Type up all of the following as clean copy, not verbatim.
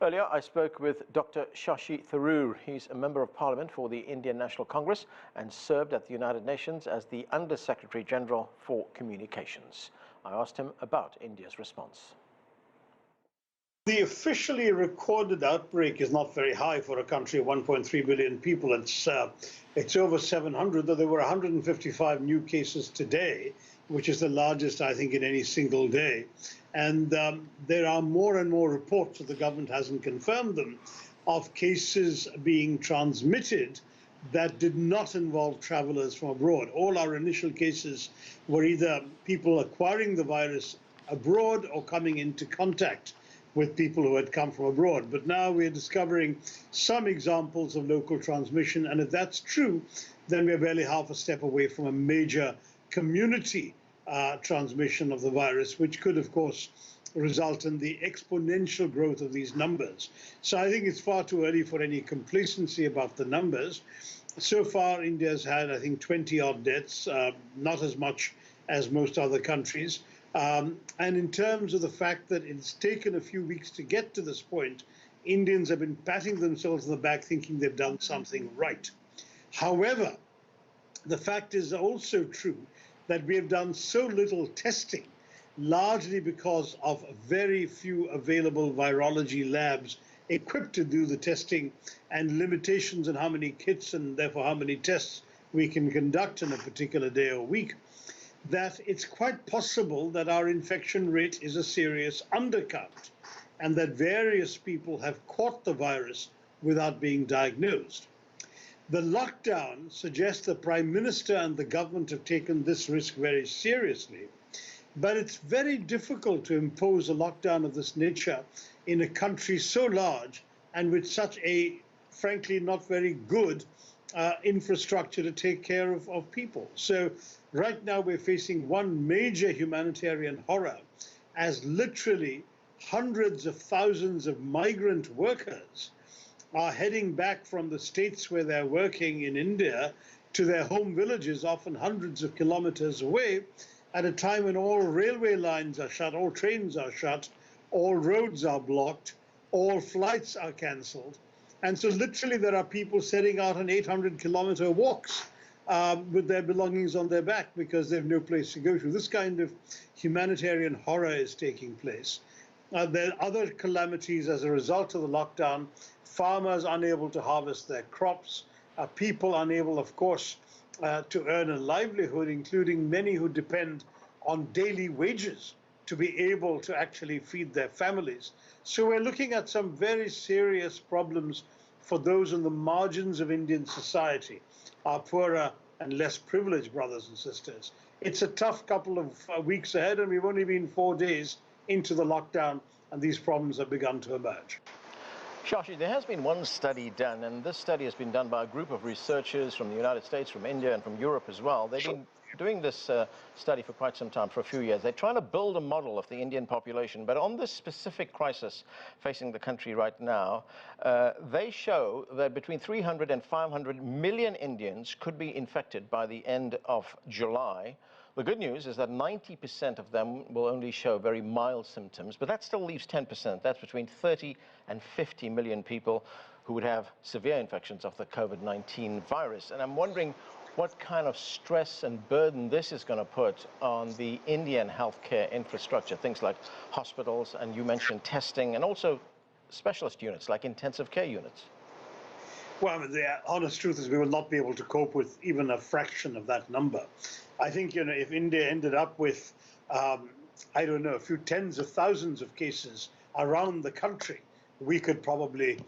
Earlier, I spoke with Dr. Shashi Tharoor. He's a member of parliament for the Indian National Congress and served at the United Nations as the Under Secretary General for Communications. I asked him about India's response. The officially recorded outbreak is not very high for a country of 1.3 billion people. It's over 700, though there were 155 new cases today, which is the largest, I think, in any single day. And there are more and more reports, that the government hasn't confirmed them, of cases being transmitted that did not involve travelers from abroad. All our initial cases were either people acquiring the virus abroad or coming into contact with people who had come from abroad. But now we're discovering some examples of local transmission. And if that's true, then we're barely half a step away from a major community transmission of the virus, which could, of course, result in the exponential growth of these numbers. So I think it's far too early for any complacency about the numbers. So far, India's had, I think, 20-odd deaths, not as much as most other countries. And in terms of the fact that it's taken a few weeks to get to this point, Indians have been patting themselves on the back thinking they've done something right. However, the fact is also true that we have done so little testing, largely because of very few available virology labs equipped to do the testing and limitations on how many kits and therefore how many tests we can conduct in a particular day or week, that it's quite possible that our infection rate is a serious undercount and that various people have caught the virus without being diagnosed. The lockdown suggests the Prime Minister and the government have taken this risk very seriously, but it's very difficult to impose a lockdown of this nature in a country so large and with such a, frankly, not very good infrastructure to take care of people. So right now we're facing one major humanitarian horror as literally hundreds of thousands of migrant workers are heading back from the states where they're working in India to their home villages, often hundreds of kilometers away, at a time when all railway lines are shut, all trains are shut, all roads are blocked, all flights are cancelled. And so literally there are people setting out on 800-kilometer walks with their belongings on their back because they have no place to go to. This kind of humanitarian horror is taking place. There are other calamities as a result of the lockdown. Farmers unable to harvest their crops, people unable, of course, to earn a livelihood, including many who depend on daily wages to be able to actually feed their families. So we're looking at some very serious problems for those on the margins of Indian society, our poorer and less privileged brothers and sisters. It's a tough couple of weeks ahead, and we've only been 4 days into the lockdown, and these problems have begun to emerge. Shashi, there has been one study done, and this study has been done by a group of researchers from the United States, from India, and from Europe as well. They've been doing this study for quite some time, for a few years. They're trying to build a model of the Indian population, but on this specific crisis facing the country right now, they show that between 300 and 500 million Indians could be infected by the end of July. The good news is that 90% of them will only show very mild symptoms, but that still leaves 10%. That's between 30 and 50 million people who would have severe infections of the COVID-19 virus. And I'm wondering what kind of stress and burden this is going to put on the Indian healthcare infrastructure, things like hospitals, and you mentioned testing, and also specialist units like intensive care units. Well, I mean, the honest truth is we will not be able to cope with even a fraction of that number. I think, if India ended up with, I don't know, a few tens of thousands of cases around the country, we could probably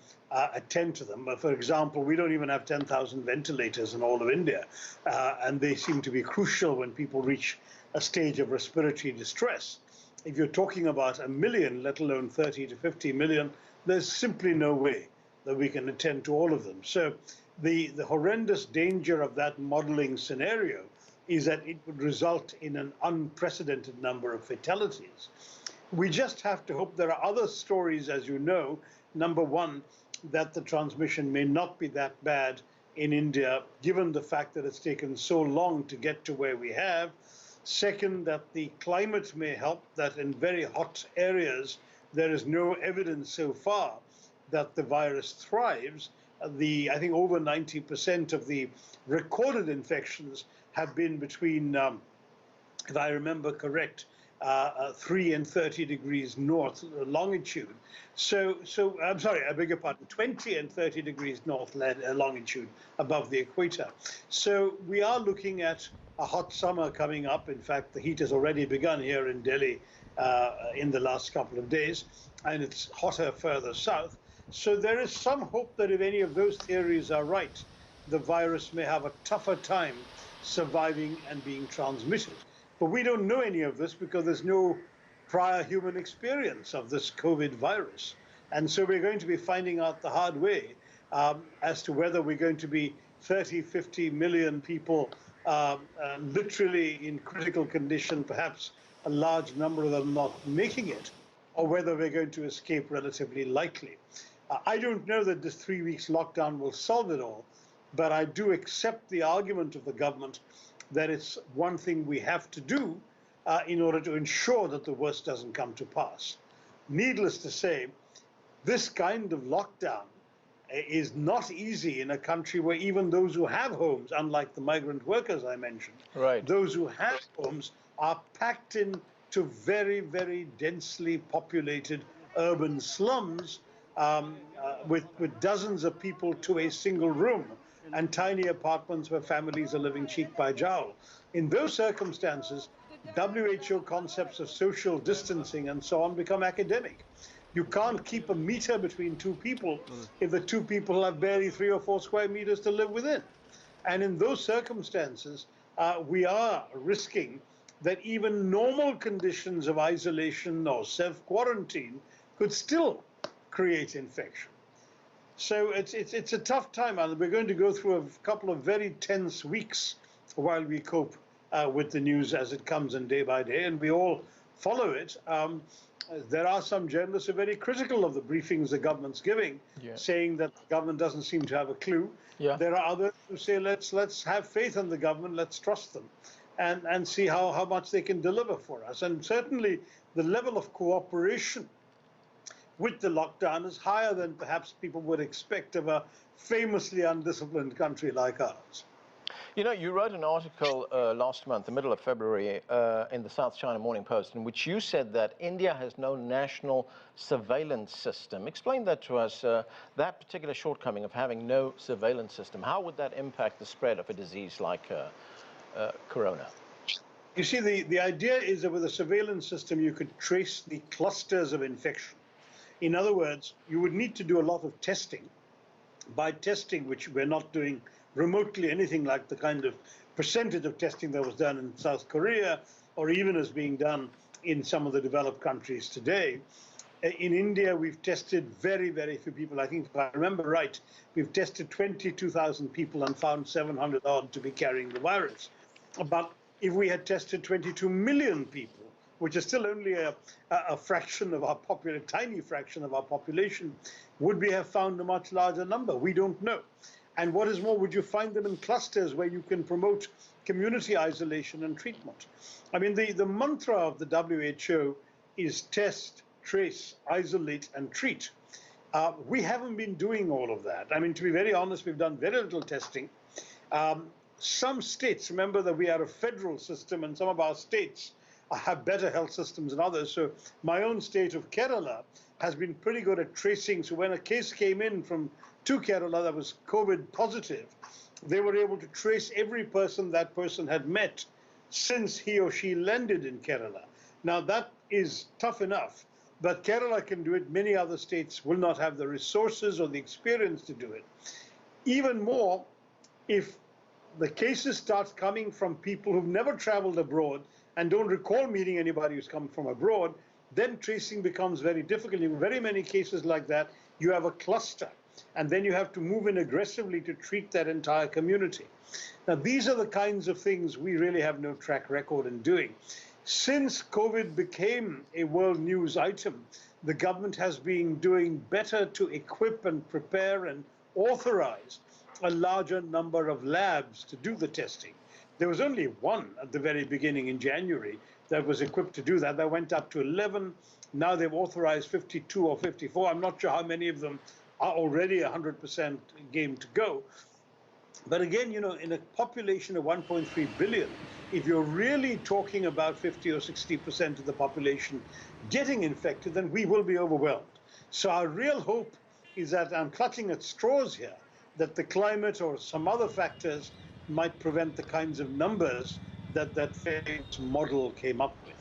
attend to them. But for example, we don't even have 10,000 ventilators in all of India, and they seem to be crucial when people reach a stage of respiratory distress. If you're talking about a million, let alone 30 to 50 million, there's simply no way that we can attend to all of them. So the horrendous danger of that modeling scenario is that it would result in an unprecedented number of fatalities. We just have to hope there are other stories, as you know. Number one, that the transmission may not be that bad in India, given the fact that it's taken so long to get to where we have. Second, that the climate may help, that in very hot areas, there is no evidence so far that the virus thrives. I think over 90% of the recorded infections have been between, if I remember correct, 3 and 30 degrees north longitude. So I'm sorry, I beg your pardon, 20 and 30 degrees north longitude above the equator. So we are looking at a hot summer coming up. In fact, the heat has already begun here in Delhi in the last couple of days, and it's hotter further south. So there is some hope that if any of those theories are right, the virus may have a tougher time surviving and being transmitted. But we don't know any of this because there's no prior human experience of this COVID virus. And so we're going to be finding out the hard way as to whether we're going to be 30, 50 million people literally in critical condition, perhaps a large number of them not making it, or whether we're going to escape relatively lightly. I don't know that this 3 weeks lockdown will solve it all, but I do accept the argument of the government that it's one thing we have to do in order to ensure that the worst doesn't come to pass. Needless to say, this kind of lockdown is not easy in a country where even those who have homes, unlike the migrant workers I mentioned, Right. those who have homes are packed into very, very densely populated urban slums with dozens of people to a single room, and tiny apartments where families are living cheek by jowl. In those circumstances, WHO concepts of social distancing and so on become academic. You can't keep a meter between two people if the two people have barely 3 or 4 square meters to live within. And in those circumstances, we are risking that even normal conditions of isolation or self-quarantine could still create infection. So it's a tough time, and we're going to go through a couple of very tense weeks while we cope with the news as it comes in day by day, and we all follow it. There are some journalists who are very critical of the briefings the government's giving, saying that the government doesn't seem to have a clue. There are others who say, let's have faith in the government, let's trust them, and see how much they can deliver for us. And certainly the level of cooperation with the lockdown is higher than perhaps people would expect of a famously undisciplined country like ours. You know, you wrote an article last month, the middle of February, in the South China Morning Post, in which you said that India has no national surveillance system. Explain that to us, that particular shortcoming of having no surveillance system. How would that impact the spread of a disease like corona? You see, the idea is that with a surveillance system, you could trace the clusters of infection. In other words, you would need to do a lot of testing. By testing, which we're not doing remotely anything like the kind of percentage of testing that was done in South Korea, or even is being done in some of the developed countries today. In India, we've tested very, very few people. I think, if I remember right, we've tested 22,000 people and found 700 odd to be carrying the virus. But if we had tested 22 million people, which is still only a fraction of our population, tiny fraction of our population, would we have found a much larger number? We don't know. And what is more, would you find them in clusters where you can promote community isolation and treatment? I mean, the mantra of the WHO is test, trace, isolate, and treat. We haven't been doing all of that. I mean, to be very honest, we've done very little testing. Some states, remember that we are a federal system, and some of our states have better health systems than others. So my own state of Kerala has been pretty good at tracing. So when a case came in to Kerala that was COVID positive, they were able to trace every person that person had met since he or she landed in Kerala. Now that is tough enough, but Kerala can do it. Many other states will not have the resources or the experience to do it. Even more, if the cases start coming from people who've never traveled abroad and don't recall meeting anybody who's come from abroad, then tracing becomes very difficult. In very many cases like that, you have a cluster, and then you have to move in aggressively to treat that entire community. Now, these are the kinds of things we really have no track record in doing. Since COVID became a world news item, the government has been doing better to equip and prepare and authorize a larger number of labs to do the testing. There was only one at the very beginning in January. that was equipped to do that. That went up to 11. Now they've authorized 52 or 54. I'm not sure how many of them are already 100% game to go. But again, in a population of 1.3 billion, if you're really talking about 50 or 60% of the population getting infected, then we will be overwhelmed. So our real hope is that I'm clutching at straws here, that the climate or some other factors might prevent the kinds of numbers that famous model came up with.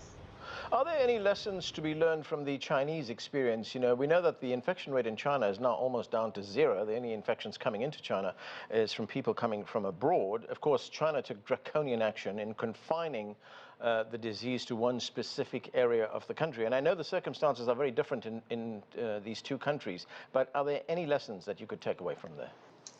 Are there any lessons to be learned from the Chinese experience? We know that the infection rate in China is now almost down to zero. The only infections coming into China is from people coming from abroad. Of course, China took draconian action in confining the disease to one specific area of the country. And I know the circumstances are very different in these two countries, but are there any lessons that you could take away from there?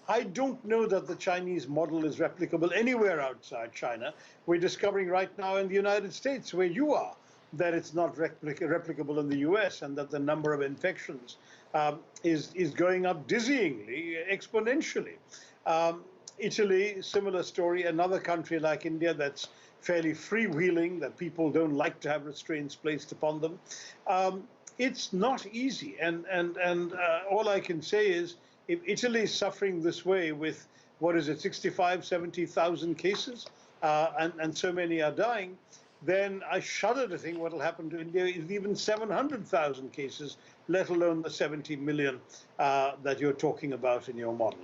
I don't know that the Chinese model is replicable anywhere outside China. We're discovering right now in the United States, where you are, that it's not replicable in the US, and that the number of infections is going up dizzyingly, exponentially. Italy, similar story. Another country like India that's fairly freewheeling, that people don't like to have restraints placed upon them. It's not easy, and all I can say is, if Italy is suffering this way with, 65, 70,000 cases, and so many are dying, then I shudder to think what will happen to India is even 700,000 cases, let alone the 70 million that you're talking about in your model.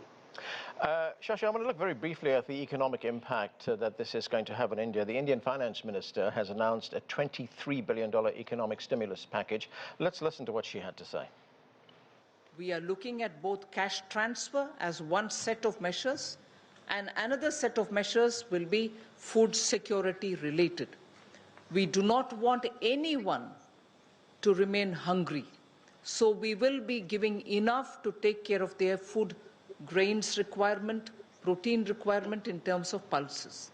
Shashi, I'm going to look very briefly at the economic impact that this is going to have on India. The Indian finance minister has announced a $23 billion economic stimulus package. Let's listen to what she had to say. We are looking at both cash transfer as one set of measures, and another set of measures will be food security related. We do not want anyone to remain hungry, so we will be giving enough to take care of their food grains requirement, protein requirement in terms of pulses.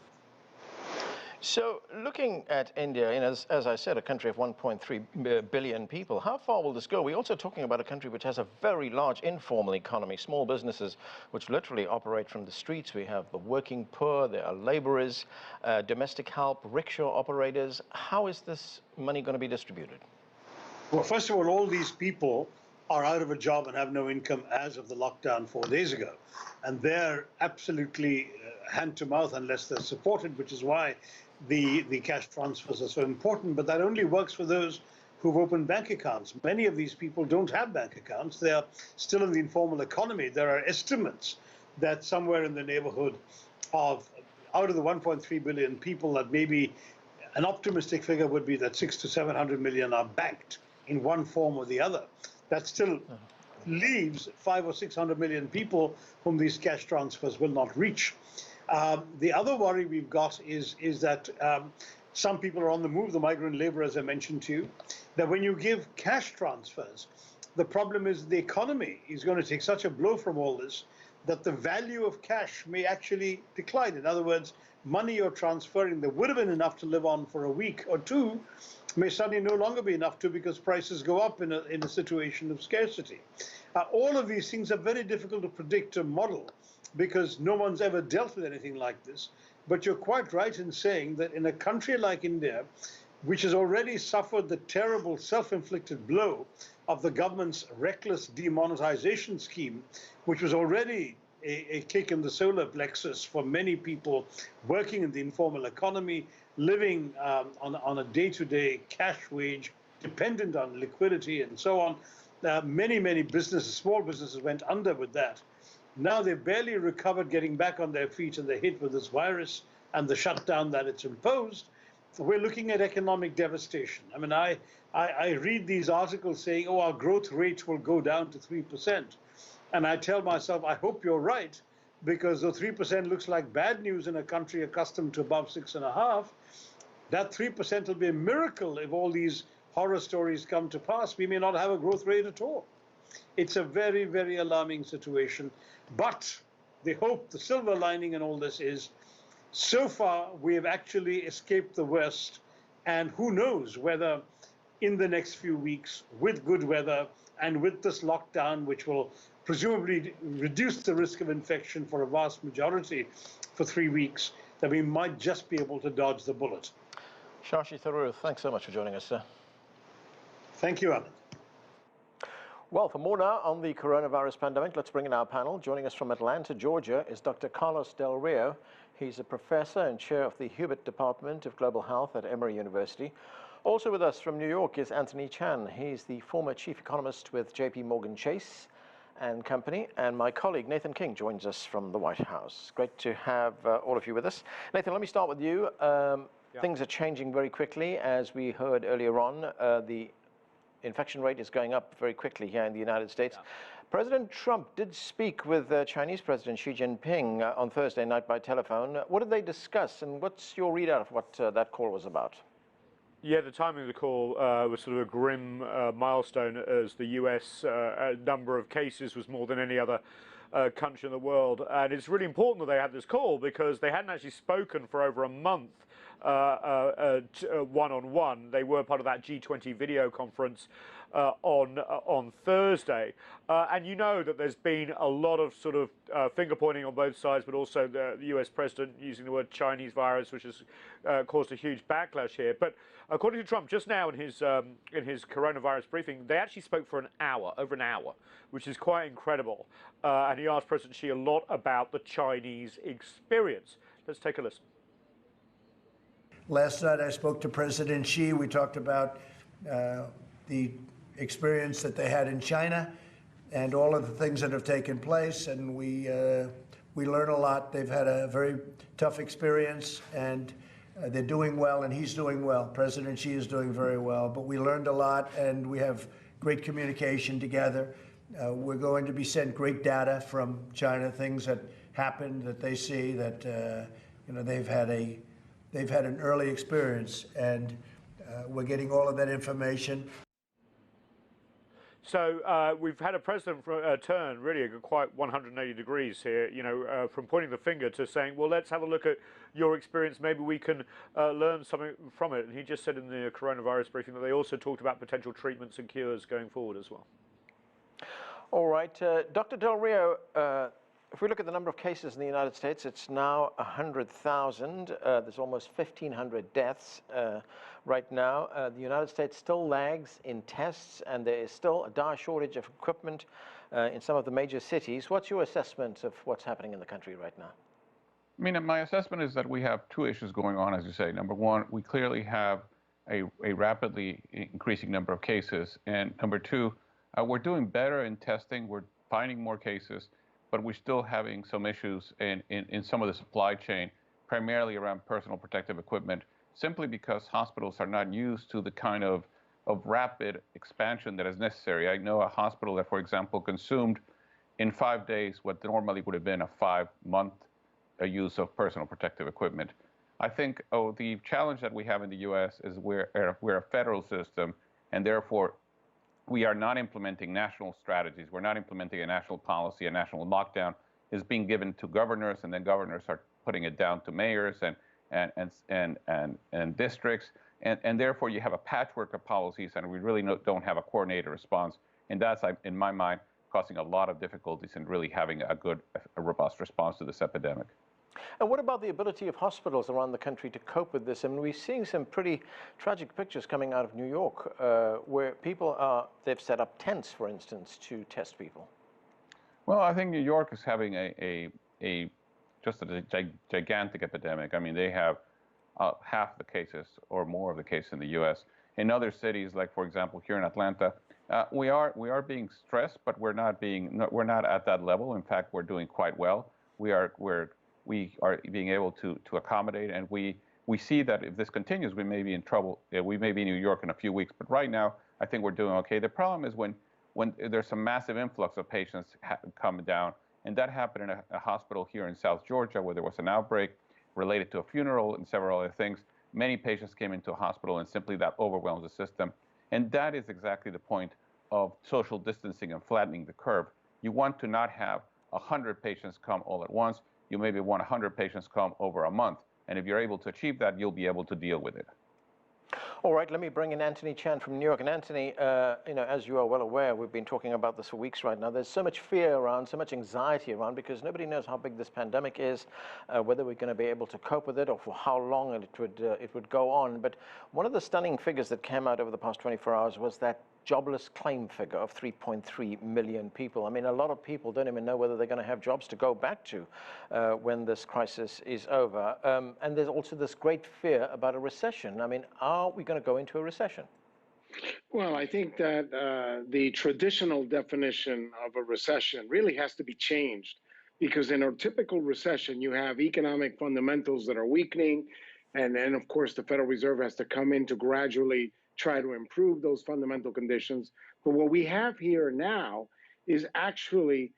So looking at India, as I said, a country of 1.3 billion people, how far will this go? We're also talking about a country which has a very large informal economy, small businesses which literally operate from the streets. We have the working poor, there are laborers, domestic help, rickshaw operators. How is this money going to be distributed? Well, first of all these people are out of a job and have no income as of the lockdown 4 days ago. And they're absolutely hand to mouth unless they're supported, which is why the cash transfers are so important. But that only works for those who've opened bank accounts. Many of these people don't have bank accounts. They are still in the informal economy. There are estimates that somewhere in the neighborhood of, out of the 1.3 billion people, that maybe an optimistic figure would be that 600 to 700 million are banked in one form or the other. That still leaves 500 or 600 million people whom these cash transfers will not reach. The other worry we've got is that some people are on the move, the migrant labor, as I mentioned to you, that when you give cash transfers, the problem is the economy is going to take such a blow from all this that the value of cash may actually decline. In other words, money you're transferring that would have been enough to live on for a week or two may suddenly no longer be enough to, because prices go up in a situation of scarcity. All of these things are very difficult to predict or model, because no one's ever dealt with anything like this. But you're quite right in saying that in a country like India, which has already suffered the terrible self-inflicted blow of the government's reckless demonetization scheme, which was already a kick in the solar plexus for many people working in the informal economy, living on a day-to-day cash wage, dependent on liquidity and so on. Many businesses, small businesses, went under with that. Now they've barely recovered getting back on their feet, and they're hit with this virus and the shutdown that it's imposed. We're looking at economic devastation. I mean, I read these articles saying, oh, our growth rate will go down to 3%. And I tell myself, I hope you're right, because though 3% looks like bad news in a country accustomed to above 6.5%, that 3% will be a miracle if all these horror stories come to pass. We may not have a growth rate at all. It's a very, very alarming situation. But the hope, the silver lining in all this is, so far we have actually escaped the worst. And who knows whether in the next few weeks, with good weather and with this lockdown, which will presumably reduce the risk of infection for a vast majority for 3 weeks, that we might just be able to dodge the bullet. Shashi Tharoor, thanks so much for joining us, sir. Thank you, Alan. Well, for more now on the coronavirus pandemic, let's bring in our panel. Joining us from Atlanta, Georgia, is Dr. Carlos Del Rio. He's a professor and chair of the Hubert Department of Global Health at Emory University. Also with us from New York is Anthony Chan. He's the former chief economist with JP Morgan Chase and Company. And my colleague Nathan King joins us from the White House. Great to have all of you with us. Nathan, let me start with you. Things are changing very quickly. As we heard earlier on, the infection rate is going up very quickly here in the United States. Yeah. President Trump did speak with Chinese President Xi Jinping on Thursday night by telephone. What did they discuss, and what's your readout of what that call was about? Yeah, the timing of the call was sort of a grim milestone, as the US number of cases was more than any other country in the world. And it's really important that they had this call because they hadn't actually spoken for over a month one-on-one. They were part of that G20 video conference on Thursday. And you know that there's been a lot of sort of finger pointing on both sides, but also the US president using the word Chinese virus, which has caused a huge backlash here. But according to Trump, just now in his coronavirus briefing, they actually spoke for an hour, over an hour, which is quite incredible. And he asked President Xi a lot about the Chinese experience. Let's take a listen. Last night I spoke to President Xi. We talked about the experience that they had in China and all of the things that have taken place, and we learn a lot. They've had a very tough experience, and they're doing well, and he's doing well. President Xi is doing very well, but we learned a lot, and we have great communication together. We're going to be sent great data from China, things that happened that they see that they've had an early experience, and we're getting all of that information. So we've had a president turn really quite 180 degrees here, from pointing the finger to saying, well, let's have a look at your experience. Maybe we can learn something from it. And he just said in the coronavirus briefing that they also talked about potential treatments and cures going forward as well. All right. Dr. Del Rio, if we look at the number of cases in the United States, it's now 100,000. There's almost 1,500 deaths right now. The United States still lags in tests, and there is still a dire shortage of equipment in some of the major cities. What's your assessment of what's happening in the country right now? I mean, my assessment is that we have two issues going on, as you say. Number one, we clearly have a rapidly increasing number of cases. And number two, we're doing better in testing. We're finding more cases, but we're still having some issues in some of the supply chain, primarily around personal protective equipment, simply because hospitals are not used to the kind of rapid expansion that is necessary. I know a hospital that, for example, consumed in 5 days what normally would have been a 5-month use of personal protective equipment. I think the challenge that we have in the U.S. is we're a federal system, and therefore we are not implementing national strategies. We're not implementing a national policy. A national lockdown is being given to governors, and then governors are putting it down to mayors and districts, and therefore you have a patchwork of policies, and we really don't have a coordinated response, and that's, in my mind, causing a lot of difficulties in really having a robust response to this epidemic. And what about the ability of hospitals around the country to cope with this? I mean, we're seeing some pretty tragic pictures coming out of New York, where people they've set up tents, for instance, to test people. Well, I think New York is having just a gigantic epidemic. I mean, they have half the cases or more of the cases in the U.S. In other cities, like for example here in Atlanta, we are being stressed, but we're not at that level. In fact, we're doing quite well. We are being able to accommodate, and we see that if this continues, we may be in trouble. We may be in New York in a few weeks, but right now I think we're doing okay. The problem is when there's a massive influx of patients coming down, and that happened in a hospital here in South Georgia where there was an outbreak related to a funeral and several other things. Many patients came into a hospital, and simply that overwhelms the system. And that is exactly the point of social distancing and flattening the curve. You want to not have 100 patients come all at once. You maybe want 100 patients come over a month. And if you're able to achieve that, you'll be able to deal with it. All right, let me bring in Anthony Chan from New York. And Anthony, as you are well aware, we've been talking about this for weeks right now. There's so much fear around, so much anxiety around, because nobody knows how big this pandemic is, whether we're going to be able to cope with it, or for how long it would go on. But one of the stunning figures that came out over the past 24 hours was that jobless claim figure of 3.3 million people. I mean, a lot of people don't even know whether they're going to have jobs to go back to when this crisis is over. And there's also this great fear about a recession. I mean, are we going to go into a recession? Well, I think that the traditional definition of a recession really has to be changed, because in a typical recession, you have economic fundamentals that are weakening. And then, of course, the Federal Reserve has to come in to gradually try to improve those fundamental conditions. But what we have here now is actually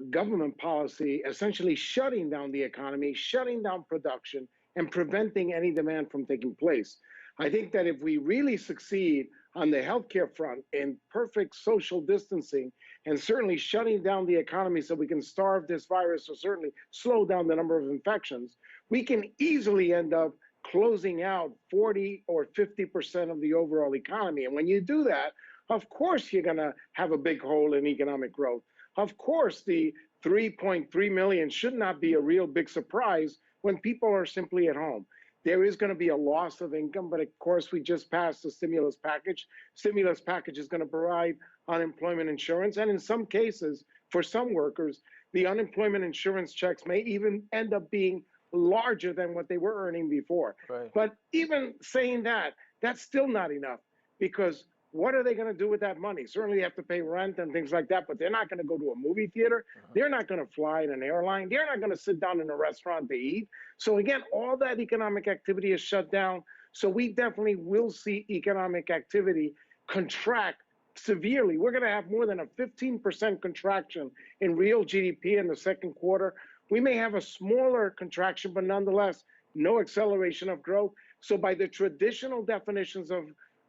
government policy essentially shutting down the economy, shutting down production, and preventing any demand from taking place. I think that if we really succeed on the healthcare front in perfect social distancing and certainly shutting down the economy so we can starve this virus or certainly slow down the number of infections, we can easily end up closing out 40 or 50% of the overall economy. And when you do that, of course, you're going to have a big hole in economic growth. Of course, the 3.3 million should not be a real big surprise when people are simply at home. There is going to be a loss of income, but of course, we just passed the stimulus package. Stimulus package is going to provide unemployment insurance. And in some cases, for some workers, the unemployment insurance checks may even end up being larger than what they were earning before. Right. But even saying that, that's still not enough, because what are they going to do with that money? Certainly they have to pay rent and things like that, but they're not going to go to a movie theater. They're not going to fly in an airline. They're not going to sit down in a restaurant to eat. So again, all that economic activity is shut down. So we definitely will see economic activity contract severely. We're going to have more than a 15% contraction in real GDP in the second quarter. We may have a smaller contraction, but nonetheless, no acceleration of growth. So by the traditional definitions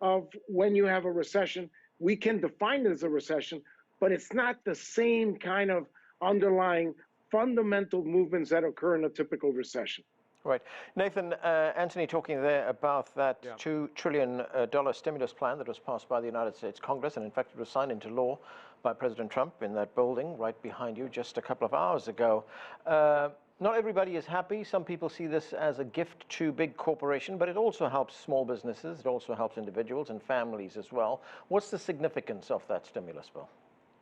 of when you have a recession, we can define it as a recession, but it's not the same kind of underlying fundamental movements that occur in a typical recession. Right. Nathan, Anthony talking there about that $2 trillion stimulus plan that was passed by the United States Congress, and in fact it was signed into law by President Trump in that building right behind you just a couple of hours ago. Not everybody is happy. Some people see this as a gift to big corporations, but it also helps small businesses. It also helps individuals and families as well. What's the significance of that stimulus bill?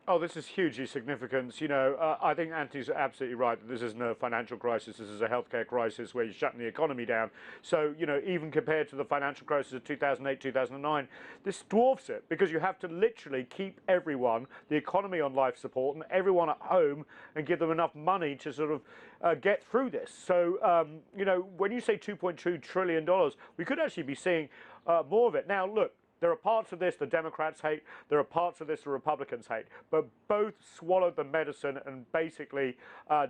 Oh, this is hugely significant. You know, I think Anthony's absolutely right that this isn't a financial crisis. This is a healthcare crisis where you're shutting the economy down. So, you know, even compared to the financial crisis of 2008, 2009, this dwarfs it, because you have to literally keep everyone, the economy, on life support and everyone at home, and give them enough money to sort of get through this. So, you know, when you say $2.2 trillion, we could actually be seeing more of it. Now, look, there are parts of this the Democrats hate, there are parts of this the Republicans hate, but both swallowed the medicine and basically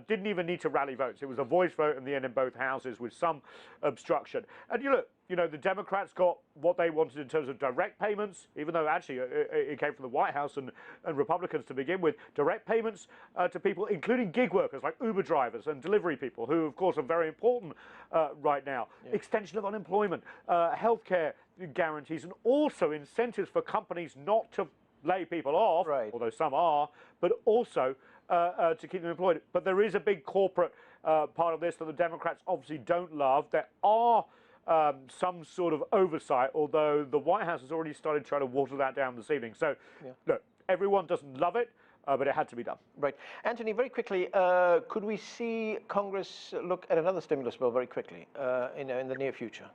didn't even need to rally votes. It was a voice vote in the end in both houses with some obstruction. And you know, the Democrats got what they wanted in terms of direct payments, even though actually it came from the White House and Republicans to begin with, direct payments to people, including gig workers like Uber drivers and delivery people, who of course are very important right now. Yeah. Extension of unemployment, healthcare guarantees, and also incentives for companies not to lay people off, although some are, but also to keep them employed. But there is a big corporate part of this that the Democrats obviously don't love. There are some sort of oversight, although the White House has already started trying to water that down this evening. So, look, everyone doesn't love it, but it had to be done. Right. Anthony, very quickly, could we see Congress look at another stimulus bill very quickly in the near future?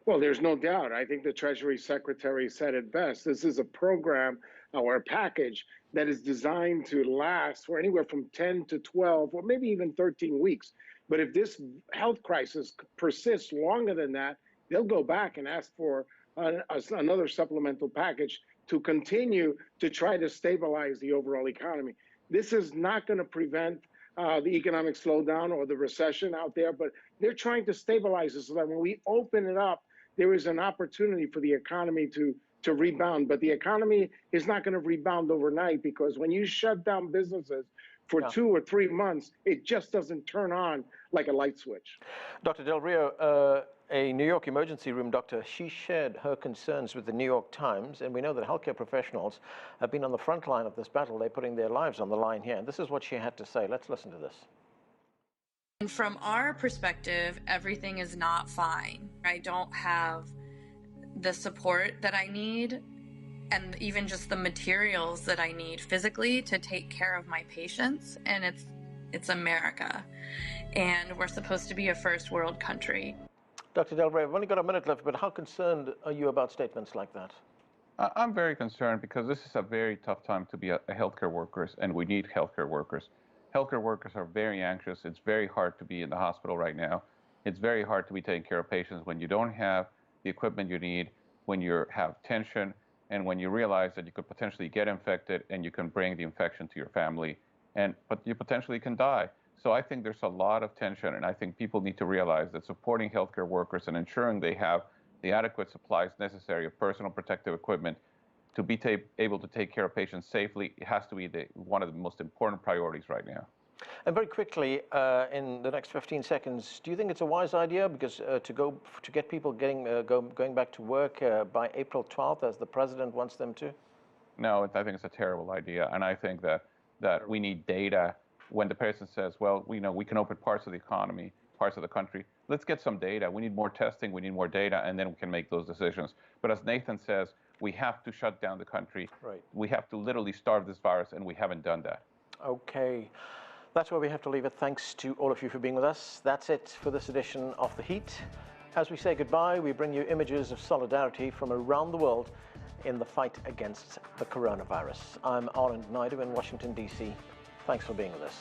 Well, there's no doubt. I think the Treasury Secretary said it best. This is a program or a package that is designed to last for anywhere from 10 to 12 or maybe even 13 weeks. But if this health crisis persists longer than that, they'll go back and ask for another supplemental package to continue to try to stabilize the overall economy. This is not going to prevent the economic slowdown or the recession out there, but they're trying to stabilize it so that when we open it up, there is an opportunity for the economy to to rebound. But the economy is not going to rebound overnight, because when you shut down businesses for 2 or 3 months, it just doesn't turn on like a light switch. Dr. Del Rio, a New York emergency room doctor, she shared her concerns with the New York Times, and we know that healthcare professionals have been on the front line of this battle. They're putting their lives on the line here, and this is what she had to say. Let's listen to this. And from our perspective, everything is not fine. I don't have the support that I need, and even just the materials that I need physically to take care of my patients. And it's America, and we're supposed to be a first world country. Dr. Del Rio, I've only got a minute left, but how concerned are you about statements like that? I'm very concerned because this is a very tough time to be a healthcare worker, and we need healthcare workers. Healthcare workers are very anxious. It's very hard to be in the hospital right now. It's very hard to be taking care of patients when you don't have the equipment you need, when you have tension, and when you realize that you could potentially get infected and you can bring the infection to your family, but you potentially can die. So I think there's a lot of tension, and I think people need to realize that supporting healthcare workers and ensuring they have the adequate supplies necessary of personal protective equipment to be able to take care of patients safely, it has to be one of the most important priorities right now. And very quickly, in the next 15 seconds, do you think it's a wise idea because to get people going back to work by April 12th, as the president wants them to? No, I think it's a terrible idea, and I think that we need data. When the person says, well, we can open parts of the economy, parts of the country, let's get some data. We need more testing, we need more data, and then we can make those decisions. But as Nathan says, we have to shut down the country. Right. We have to literally starve this virus, and we haven't done that. Okay. That's where we have to leave it. Thanks to all of you for being with us. That's it for this edition of The Heat. As we say goodbye, we bring you images of solidarity from around the world in the fight against the coronavirus. I'm Arland Naidu in Washington, D.C. Thanks for being with us.